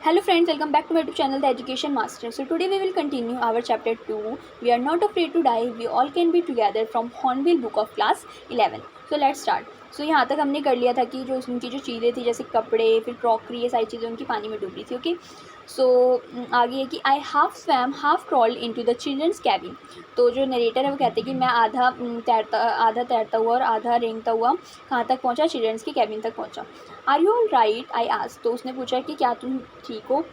Hello friends, welcome back to my YouTube channel, The Education Master. So today we will continue our chapter 2. We are not afraid to die, we all can be together from Hornbill book of class 11. So let's start. So यहाँ तक हमने कर लिया था कि जो उनकी जो चीज़ें थी जैसे कपड़े फिर क्रॉकरी ये सारी चीज़ें उनकी पानी में डूब रही थी. ओके सो आगे है कि I half swam half crawl into the children's cabin. तो जो नरेटर है वो कहते हैं कि मैं आधा तैरता हुआ और आधा रेंगता हुआ कहाँ तक पहुँचा, चिल्ड्रंस की कैबिन तक पहुँचा. Are you all right I asked. तो उसने पूछा कि क्या तुम ठीक हो.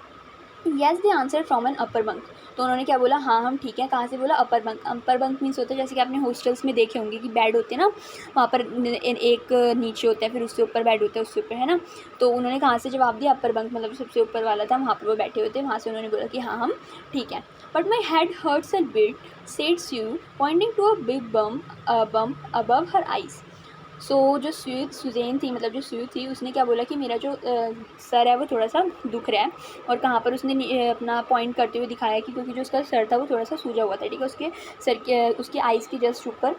Yes the answer from an upper bunk. तो उन्होंने क्या बोला, हाँ हम ठीक हैं. कहाँ से बोला, अपर बंक. अपर बंक मीन्स होता है जैसे कि आपने हॉस्टल्स में देखे होंगे कि बेड होते हैं ना, वहाँ पर एक नीचे होता है फिर उससे ऊपर बेड होता है उससे ऊपर, है ना. तो उन्होंने कहाँ से जवाब दिया, अपर बंक मतलब सबसे ऊपर वाला था वहाँ पर वो बैठे हुए थे. वहाँ से उन्होंने बोला कि हाँ हम ठीक हैं. But my head hurts a bit said Sue pointing to a big bump above her eyes. So जो सुजैन थी मतलब जो स्यू थी उसने क्या बोला कि मेरा जो सर है वो थोड़ा सा दुख रहा है. और कहाँ पर उसने अपना पॉइंट करते हुए दिखाया कि क्योंकि जो उसका सर था वो थोड़ा सा सूजा हुआ था. ठीक है, उसके सर के उसकी आइज़ की जस्ट ऊपर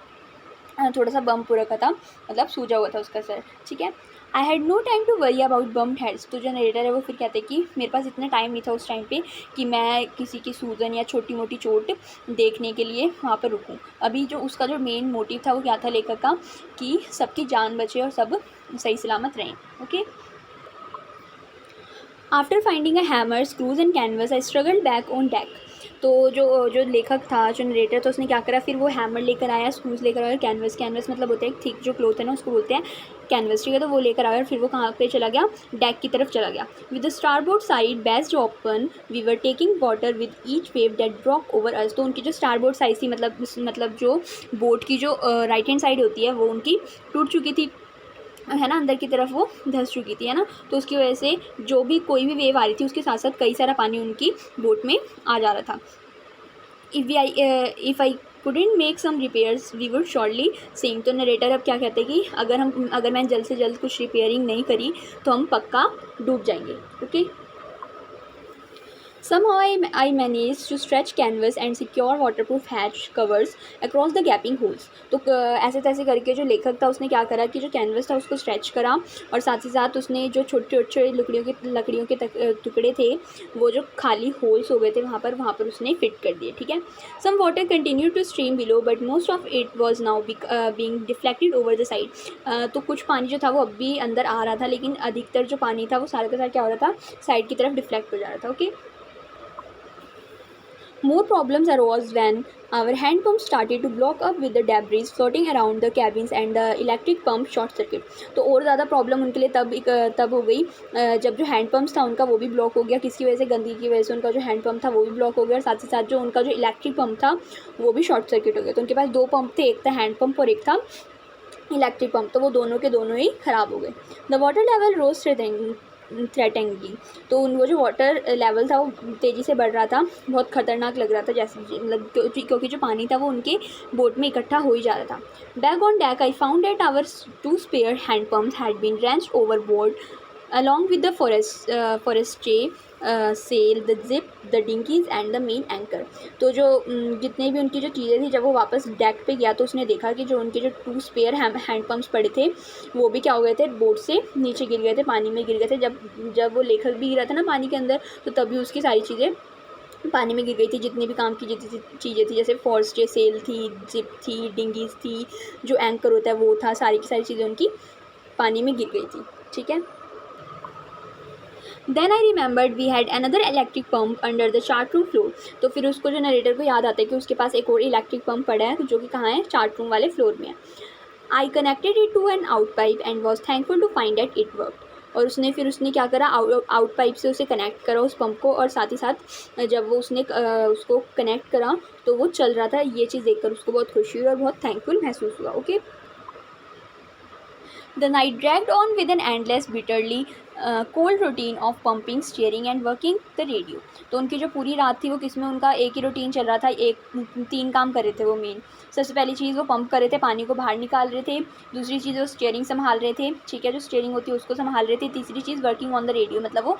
थोड़ा सा बम्प हो रखा था, मतलब सूजा हुआ था उसका सर. ठीक है. I had no time to worry about bump heads. तो जो नरेटर है वो फिर कहते हैं कि मेरे पास इतना टाइम नहीं था उस टाइम पे कि मैं किसी की सूजन या छोटी मोटी चोट देखने के लिए वहाँ पर रुकूँ. अभी जो उसका जो मेन मोटिव था वो क्या था लेखक का, कि सबकी जान बचे और सब सही सलामत रहें. Okay. After finding a hammer screws and canvas I struggle back on deck. तो जो लेखक था जो नरेटर था उसने क्या करा, फिर वो हैमर लेकर आया, स्क्रूज लेकर आया, कैनवस मतलब होता है थिक जो क्लोथ है ना उसको बोलते हैं कैनवस. ठीक है, तो वो लेकर आया और फिर वो कहाँ पे चला गया, डेक की तरफ चला गया. With the starboard side burst open we were taking water with each wave that broke over us. तो उनकी जो स्टारबोर्ड साइड थी मतलब जो बोट की जो राइट हैंड साइड होती है वो उनकी टूट चुकी थी, है ना, अंदर की तरफ वो धंस चुकी थी, है ना. तो उसकी वजह से जो भी कोई भी वेव आ रही थी उसके साथ साथ कई सारा पानी उनकी बोट में आ जा रहा था. If I couldn't make some repairs we would surely sink. तो नरेटर अब क्या कहते हैं कि अगर मैंने जल्द से जल्द कुछ रिपेयरिंग नहीं करी तो हम पक्का डूब जाएंगे. Okay. Somehow I managed to stretch canvas and secure waterproof hatch covers across the gaping holes. तो ऐसे तैसे करके जो लेखक था उसने क्या करा कि जो कैनवस था उसको स्ट्रेच करा और साथ ही साथ उसने जो छोटे छोटे लकड़ियों के टुकड़े थे वो जो खाली होल्स हो गए थे वहाँ पर उसने फिट कर दिए. ठीक है. Some water continued to stream below but most of it was now being deflected over the side. तो कुछ पानी जो था वो अब भी अंदर आ रहा था लेकिन अधिकतर जो पानी था वो सारे का सारा क्या हो रहा था, साइड की तरफ डिफ्लेक्ट हो जा रहा था. Okay. More problems arose when our hand pump started to block up with the debris floating around the cabins and the electric pump short circuit. तो और ज़्यादा प्रॉब्लम उनके लिए तब हो गई जब जो हैंड पम्प्स था उनका वो भी ब्लॉक हो गया. किसकी वजह से, गंदगी की वजह से उनका जो हैंड पम्प था वो भी ब्लॉक हो गया और साथ ही साथ जो उनका जो इलेक्ट्रिक पम्प था वो भी शॉर्ट सर्किट हो गया. तो उनके पास दो पंप थे, एक था हैंड पम्प और एक था इलेक्ट्रिक पम्प. तो वो दोनों के दोनों ही ख़राब हो गए. द वाटर लेवल रोज थ्रेटनिंगली. तो वो जो वाटर लेवल था वो तेज़ी से बढ़ रहा था, बहुत ख़तरनाक लग रहा था जैसे मतलब क्योंकि जो पानी था वो उनके बोट में इकट्ठा हो ही जा रहा था. Back on deck I found that our 2 spare hand pumps had been wrenched overboard along with the forestry sail, the zip, the dinghies and the main anchor. तो जो जितने भी उनकी जो चीज़ें थी जब वो वापस डेक पे गया तो उसने देखा कि जो उनके जो 2 स्पेयर हैंड पम्प्स पड़े थे वो भी क्या हो गए थे, बोट से नीचे गिर गए थे, पानी में गिर गए थे. जब वो लेखक भी गिरा था ना पानी के अंदर तो तभी उसकी सारी चीज़ें पानी में गिर गई थी. जितनी भी काम की जितनी चीज़ें थी जैसे फॉरेस्ट्री सेल थी, जिप थी, डिंगीज थी, जो एंकर होता है वो था, सारी की सारी चीज़ें उनकी पानी में गिर गई थी. ठीक है. Then I remembered we had another electric pump under the chart room floor. तो फिर उसको जो नरेटर को याद आता है कि उसके पास एक और इलेक्ट्रिक पम्प पड़ा है जो कि कहाँ है, चार्ट रूम वाले फ्लोर में है. I connected it to an out pipe and was thankful to find that it work. और उसने क्या करा, आउट पाइप से उसे कनेक्ट करा उस पंप को और साथ ही साथ जब वो उसने उसको कनेक्ट करा तो वो चल रहा था. ये चीज़ देखकर उसको बहुत खुशी हुई और बहुत थैंकफुल महसूस हुआ. Okay. The night dragged on with an endless, bitterly cold routine of pumping, steering and working the radio. तो उनकी जो पूरी रात थी वो किसमें, उनका एक ही रूटीन चल रहा था. 3 काम कर रहे थे वो मेन. सबसे पहली चीज़ वो पंप कर रहे थे, पानी को बाहर निकाल रहे थे. दूसरी चीज़ वो स्टीयरिंग संभाल रहे थे. ठीक है, जो स्टीयरिंग होती है उसको संभाल रहे थे. तीसरी चीज़ वर्किंग ऑन द रेडियो, मतलब वो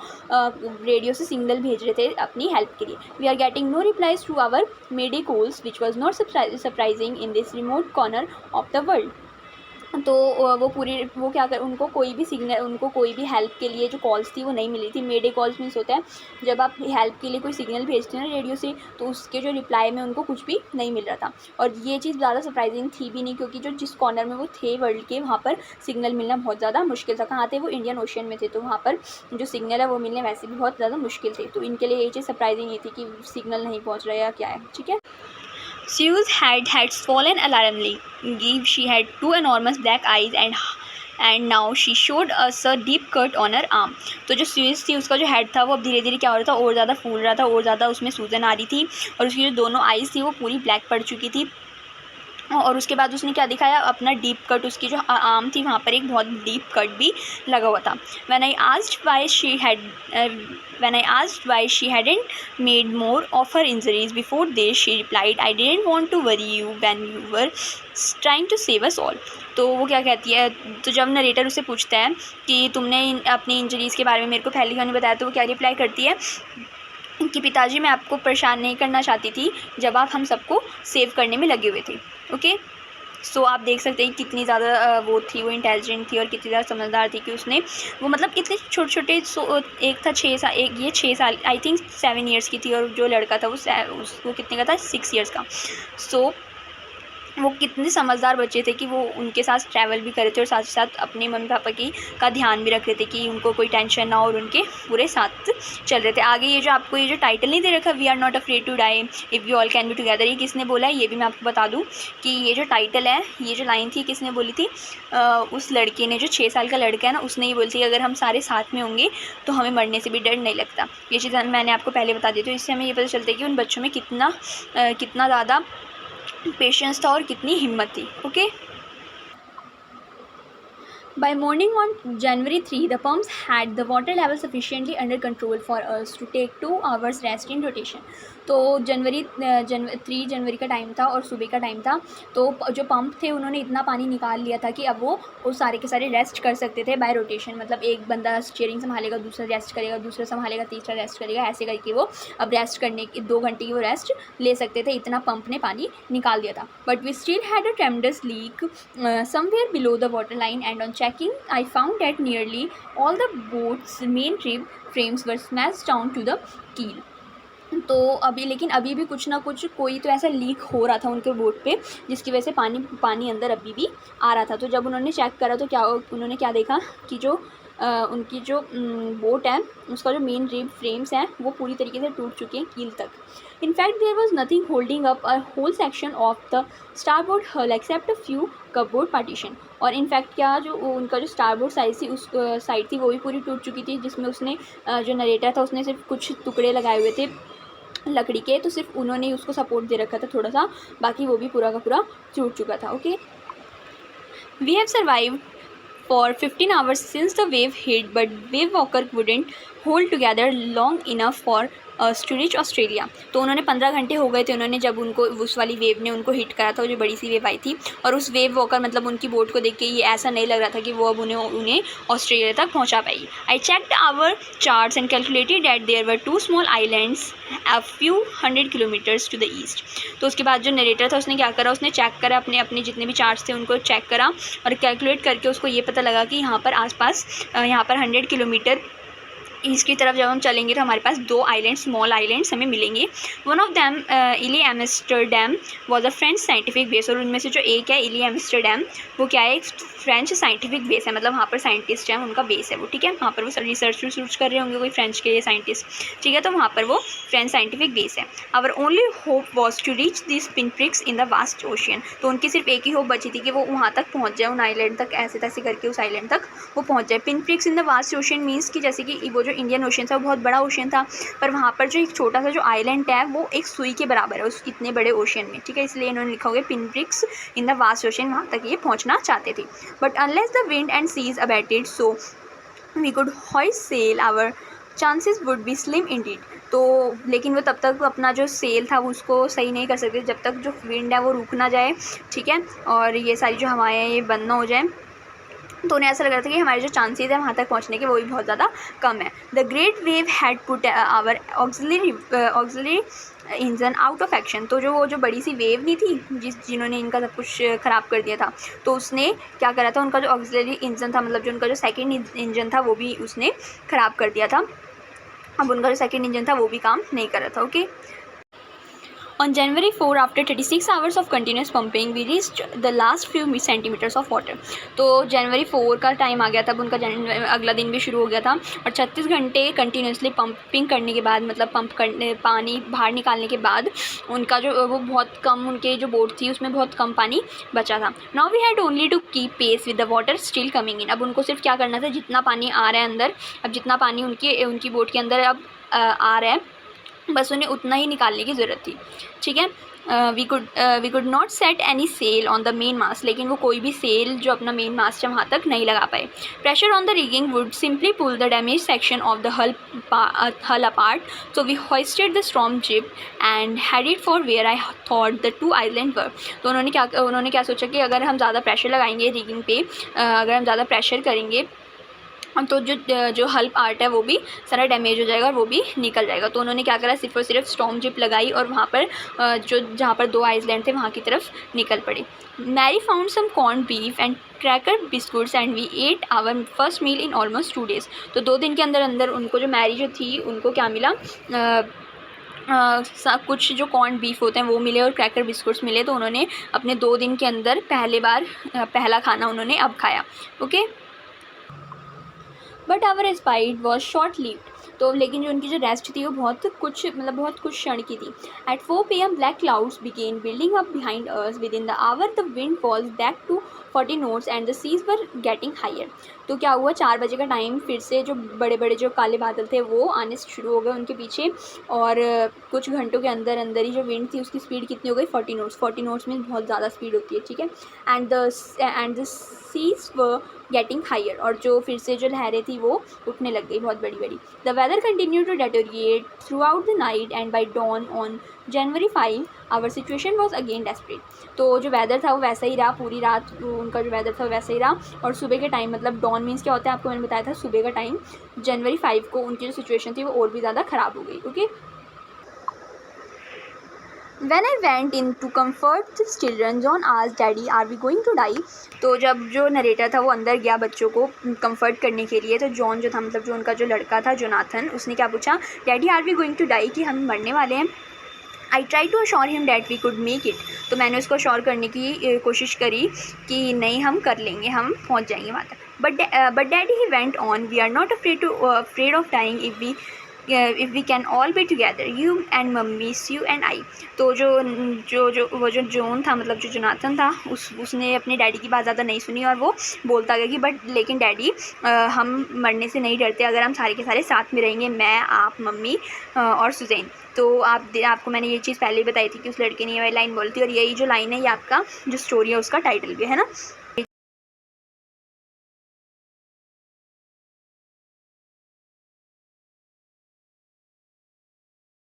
रेडियो से सिग्नल भेज रहे थे अपनी हेल्प के लिए. We are getting no replies to our mayday calls which was not surprising in this remote corner of the world. तो वो क्या कर, उनको कोई भी सिग्नल, उनको कोई भी हेल्प के लिए जो कॉल्स थी वो नहीं मिली थी। मेडे कॉल्स मीन्स होता है जब आप हेल्प के लिए कोई सिग्नल भेजते हैं ना रेडियो से, तो उसके जो रिप्लाई में उनको कुछ भी नहीं मिल रहा था। और ये चीज़ ज़्यादा सरप्राइजिंग थी भी नहीं, क्योंकि जो जिस कॉर्नर में वो थे वर्ल्ड के, वहाँ पर सिग्नल मिलना बहुत ज़्यादा मुश्किल था। कहाँ थे वो? इंडियन ओशन में थे, तो वहाँ पर जो सिग्नल है वो मिलने वैसे भी बहुत ज़्यादा मुश्किल थे। तो इनके लिए ये चीज़ सरप्राइजिंग नहीं थी कि सिग्नल नहीं पहुँच रहा है या क्या है, ठीक है। Sue's head had swollen alarmingly. She had two enormous black eyes and now she showed us a deep cut on her arm. तो जो स्यूज थी उसका जो हेड था वो अब धीरे धीरे क्या हो रहा था, और ज़्यादा फूल रहा था, और ज़्यादा उसमें सूजन आ रही थी, और उसकी जो दोनों आईज़ थी वो पूरी ब्लैक पड़ चुकी थी। और उसके बाद उसने क्या दिखाया, अपना डीप कट, उसकी जो आर्म थी वहाँ पर एक बहुत डीप कट भी लगा हुआ था। When I asked why she hadn't made more of her injuries before this, she replied, I didn't want to worry you when you were trying to save us all. तो वो क्या कहती है, तो जब नरेटर उससे पूछता है कि तुमने अपनी इंजरीज़ के बारे में मेरे को पहले क्यों नहीं बताया, तो वो क्या रिप्लाई करती है कि पिताजी मैं आपको परेशान नहीं करना चाहती थी जब आप हम सबको सेव करने में लगे हुए थे। ओके, सो आप देख सकते हैं कितनी ज़्यादा वो थी, वो इंटेलिजेंट थी और कितनी ज़्यादा समझदार थी कि उसने वो मतलब इतने छोटे छोटे, एक था 6 साल, एक ये 6 साल आई थिंक 7 ईयर्स की थी, और जो लड़का था वो कितने का था, 6 ईयर्स का। सो वो कितने समझदार बच्चे थे कि वो उनके साथ ट्रैवल भी कर रहे थे और साथ ही साथ अपने मम्मी पापा का ध्यान भी रख रहे थे कि उनको कोई टेंशन ना हो, और उनके पूरे साथ चल रहे थे। आगे ये जो आपको ये जो टाइटल नहीं दे रखा, we are not afraid to die if we all can be together, ये किसने बोला है ये भी मैं आपको बता दूँ कि ये जो टाइटल है, ये जो लाइन थी किसने बोली थी, उस लड़के ने, जो 6 साल का लड़का है ना, उसने ये बोली थी अगर हम सारे साथ में होंगे तो हमें मरने से भी डर नहीं लगता। ये चीज़ मैंने आपको पहले बता दी, तो इससे हमें ये पता चलता है कि उन बच्चों में कितना ज़्यादा पेशेंस था और कितनी हिम्मत थी। Okay, By morning on January 3, the pumps had the water level sufficiently under control for us to take 2 hours rest in rotation. तो 3 जनवरी का टाइम था और सुबह का टाइम था, तो जो पंप थे उन्होंने इतना पानी निकाल लिया था कि अब वो सारे के सारे रेस्ट कर सकते थे बाय रोटेशन। मतलब एक बंदा स्टीयरिंग संभालेगा, दूसरा रेस्ट करेगा, दूसरा संभालेगा, तीसरा रेस्ट करेगा, ऐसे करके वो अब रेस्ट करने की 2 घंटे की वो रेस्ट ले सकते थे, इतना पंप ने पानी निकाल दिया था। But we still had a tremendous leak somewhere below the water line, and on checking, I found that nearly all the boat's main rib frames were smashed down to the keel. तो अभी भी कुछ ना कुछ कोई तो ऐसा leak हो रहा था उनके बोट पे, जिसकी वजह से पानी अंदर अभी भी आ रहा था। तो जब उन्होंने चेक करा तो उन्होंने क्या देखा कि जो उनकी जो बोट है उसका जो मेन रिब फ्रेम्स हैं वो पूरी तरीके से टूट चुके हैं कील तक। In fact there was nothing holding up a whole section of the starboard hull except a few cupboard partition. और इनफैक्ट क्या जो उनका जो स्टारबोर्ड साइड थी वो भी पूरी टूट चुकी थी, जिसमें उसने जो नरेटर था उसने सिर्फ कुछ टुकड़े लगाए हुए थे लकड़ी के, तो सिर्फ उन्होंने उसको सपोर्ट दे रखा था थोड़ा सा, बाकी वो भी पूरा का पूरा टूट चुका था। Okay, we have survived for 15 hours since the wave hit, but wave walker wouldn't hold together long enough for us to reach Australia. तो उन्होंने 15 घंटे हो गए थे उन्होंने जब उनको उस वाली वेव ने उनको हिट करा था, जो बड़ी सी वेव आई थी, और उस वेव वॉकर मतलब उनकी बोट को देख के ये ऐसा नहीं लग रहा था कि वो अब उन्हें ऑस्ट्रेलिया तक पहुंचा पाएगी। I checked our charts and calculated that there were 2 small islands a few 100 kilometres to the east. तो उसके बाद जो नरेटर था उसने क्या करा, उसने चेक करा अपने जितने भी चार्ट्स थे उनको चेक करा और कैलकुलेट करके उसको ये पता लगा कि यहाँ पर आसपास यहाँ पर 100 किलोमीटर ईस्ट की तरफ जब हम चलेंगे तो हमारे पास 2 आइलैंड, स्मॉल आइलैंड्स हमें मिलेंगे। वन ऑफ दैम इली Amsterdam was a French scientific base, और उनमें से जो एक है इली एम्स्टरडैम वो क्या है, एक फ्रेंच साइंटिफिक बेस है, मतलब वहाँ पर साइंटिस्ट हैं उनका बेस है वो, ठीक है, वहाँ पर वो रिसर्च कर रहे होंगे कोई फ्रेंच के साइंटिस्ट, ठीक है, तो वहाँ पर वो फ्रेंच साइंटिफिक बेस है। Our only hope was to reach this pin pricks in the vast ocean. तो उनकी सिर्फ एक ही होप बची थी कि वो वहाँ तक पहुँच जाए, उन आइलैंड तक, ऐसे तैसे करके उस आइलैंड तक वो पहुँच जाए। Pin pricks in the vast ocean means कि जैसे कि वो जो इंडियन ओशन था वो बहुत बड़ा ओशन था, पर वहाँ पर जो एक छोटा सा जो आइलैंड है वो एक सुई के बराबर है उस इतने बड़े ओशन में, ठीक है, इसलिए इन्होंने लिखा होगा pin pricks in the vast ocean, वहाँ तक ये पहुँचना चाहते थे। But unless the wind and seas abated so we could hoist sail, our chances would be slim indeed. तो लेकिन वो तब तक अपना जो सेल था वो उसको सही नहीं कर सकते जब तक जो विंड है वो रुक ना जाए, ठीक है, और ये सारी जो हवाएं ये बंद ना हो जाए, तो उन्हें ऐसा लग रहा था कि हमारे जो चांसेस हैं वहाँ तक पहुँचने के वो भी बहुत ज़्यादा कम है। The great wave had put our auxiliary engine out of action. तो जो वो जो बड़ी सी वेव नहीं थी जिन्होंने इनका सब कुछ ख़राब कर दिया था, तो उसने क्या करा था, उनका जो ऑक्सिलरी इंजन था, मतलब जो उनका जो सेकेंड इंजन था वो भी उसने ख़राब कर दिया था। अब उनका जो सेकेंड इंजन था वो भी काम नहीं कर रहा था। Okay. On January 4, after 36 hours of continuous pumping, we reached the last few centimeters of water. तो जनवरी 4 का टाइम आ गया था, अब उनका अगला दिन भी शुरू हो गया था और 36 घंटे कंटिन्यूसली पंपिंग करने के बाद, मतलब पंप करने पानी बाहर निकालने के बाद उनका जो वो बहुत कम, उनके जो बोट थी उसमें बहुत कम पानी बचा था. Now we had only to keep pace with the water still coming in. अब उनको सिर्फ क्या करना था, जितना पानी आ रहा है अंदर, अब जितना पानी उनकी बोट के अंदर अब आ रहा है, बस उन्हें उतना ही निकालने की ज़रूरत थी. ठीक है. We could not set any sail on the main mast. लेकिन वो कोई भी सेल जो अपना मेन मास्ट है वहाँ तक नहीं लगा पाए. Pressure on the rigging would simply pull the damage section of the hull apart. So we hoisted the storm jib and headed for where I thought the two island were. तो उन्होंने क्या सोचा कि अगर हम ज़्यादा प्रेशर लगाएंगे rigging पे, अगर हम ज़्यादा प्रेशर करेंगे तो जो हल पार्ट है वो भी सारा डैमेज हो जाएगा और वो भी निकल जाएगा. तो उन्होंने क्या करा, सिर्फ और सिर्फ स्टॉर्म जिप लगाई और वहाँ पर जहाँ पर 2 आइलैंड थे वहाँ की तरफ निकल पड़ी. Mary found some corn beef and cracker biscuits and we ate our first meal in almost 2 days. तो 2 दिन के अंदर उनको जो मैरी जो थी उनको क्या मिला, कुछ जो कॉर्न बीफ होते हैं वो मिले और क्रैकर बिस्कुट्स मिले. तो उन्होंने अपने 2 दिन के अंदर पहला खाना उन्होंने अब खाया. Okay. But our respite was short lived. तो लेकिन जो उनकी जो रेस्ट थी वो बहुत कुछ क्षण की थी. At 4 PM black clouds began building up behind us. Within the hour the wind was back to 40 knots and the seas were getting higher. तो क्या हुआ, 4 बजे का टाइम फिर से जो बड़े बड़े जो काले बादल थे वो आने शुरू हो गए उनके पीछे. और कुछ घंटों के अंदर ही जो विंड थी उसकी स्पीड कितनी हो गई, 40 knots. 40 knots में बहुत ज़्यादा स्पीड होती है. ठीक है. And the seas were getting higher. और जो फिर से जो लहरें थी वो उठने लग गई बहुत बड़ी बड़ी. The weather continue to deteriorate throughout the night and by dawn on January 5 our situation was again desperate. तो जो वेदर था वो वैसा ही रहा, पूरी रात उनका जो वेदर था वो वैसा ही रहा. और सुबह के टाइम, मतलब डॉन मीन्स क्या होता है आपको मैंने बताया था, सुबह का टाइम. January 5 को उनकी जो सिचुएशन थी वो और भी ज़्यादा ख़राब हो गई. Okay. When I went in to comfort the children, John asked, "Daddy, are we going to die?" तो जब जो नरेटर था वो अंदर गया बच्चों को कंफर्ट करने के लिए, तो जॉन जो था, मतलब जो उनका जो लड़का था जोनाथन, उसने क्या पूछा, daddy are we going to die, कि हम मरने वाले हैं. I try to assure him that we could make it. तो मैंने उसको अश्योर करने की कोशिश करी कि नहीं, हम कर लेंगे, हम पहुंच जाएंगे वहाँ तक. But daddy he went on, we are not afraid of dying if we can all be together, you and mummy, you and I. तो जो जॉन था, मतलब जो जोनाथन था, उसने अपने डैडी की बात ज़्यादा नहीं सुनी और वो बोलता गया कि लेकिन डैडी, हम मरने से नहीं डरते अगर हम सारे के सारे साथ में रहेंगे, मैं, आप, मम्मी और सुजैन. तो आपको मैंने ये चीज़ पहले ही बताई थी कि उस लड़के ने ये लाइन बोली थी और यही जो लाइन है ये आपका जो स्टोरी है उसका टाइटल भी है ना.